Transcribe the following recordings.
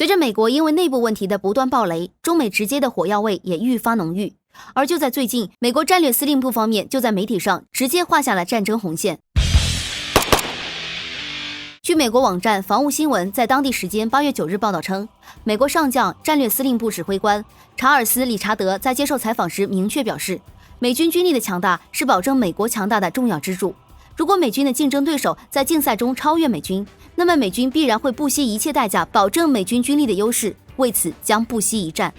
随着美国因为内部问题的不断爆雷，中美直接的火药味也愈发浓郁。而就在最近，美国战略司令部方面就在媒体上直接画下了战争红线。据美国网站防务新闻在当地时间8月9日报道称，美国上将战略司令部指挥官查尔斯·理查德在接受采访时明确表示，美军军力的强大是保证美国强大的重要支柱。如果美军的竞争对手在竞赛中超越美军，那么美军必然会不惜一切代价保证美军军力的优势，为此将不惜一战。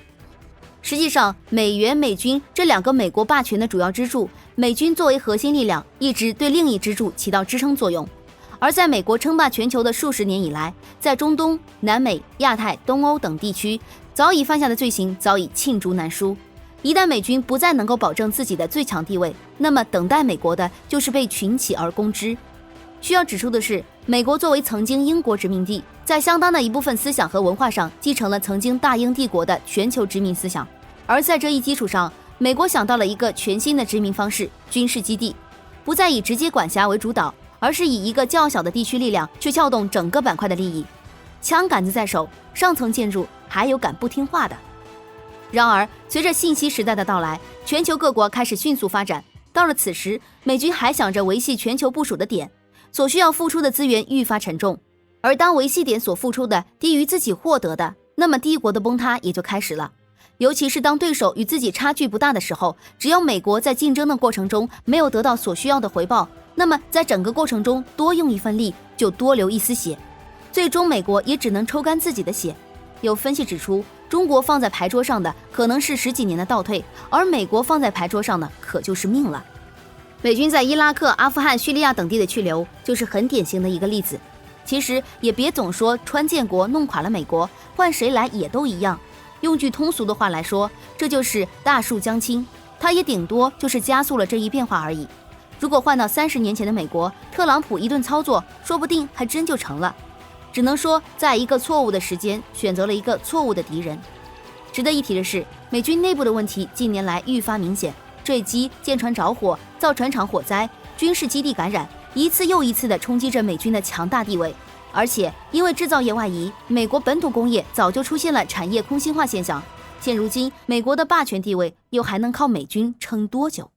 实际上，美元、美军这两个美国霸权的主要支柱，美军作为核心力量，一直对另一支柱起到支撑作用。而在美国称霸全球的数十年以来，在中东、南美、亚太、东欧等地区，早已犯下的罪行早已罄竹难书。一旦美军不再能够保证自己的最强地位，那么等待美国的就是被群起而攻之。需要指出的是，美国作为曾经英国殖民地，在相当的一部分思想和文化上继承了曾经大英帝国的全球殖民思想。而在这一基础上，美国想到了一个全新的殖民方式——军事基地，不再以直接管辖为主导，而是以一个较小的地区力量去撬动整个板块的利益。枪杆子在手，上层建筑还有敢不听话的？然而，随着信息时代的到来，全球各国开始迅速发展。到了此时，美军还想着维系全球部署的点，所需要付出的资源愈发沉重。而当维系点所付出的低于自己获得的，那么帝国的崩塌也就开始了。尤其是当对手与自己差距不大的时候，只要美国在竞争的过程中没有得到所需要的回报，那么在整个过程中多用一份力就多流一丝血，最终美国也只能抽干自己的血。有分析指出，中国放在牌桌上的可能是10几年的倒退，而美国放在牌桌上的可就是命了。美军在伊拉克、阿富汗、叙利亚等地的去留就是很典型的一个例子。其实也别总说川建国弄垮了美国，换谁来也都一样。用句通俗的话来说，这就是大树将倾，它也顶多就是加速了这一变化而已。如果换到30年前的美国，特朗普一顿操作，说不定还真就成了。只能说，在一个错误的时间，选择了一个错误的敌人。值得一提的是，美军内部的问题近年来愈发明显，坠机、舰船着火、造船厂火灾、军事基地感染，一次又一次地冲击着美军的强大地位。而且因为制造业外移，美国本土工业早就出现了产业空心化现象。现如今，美国的霸权地位又还能靠美军撑多久？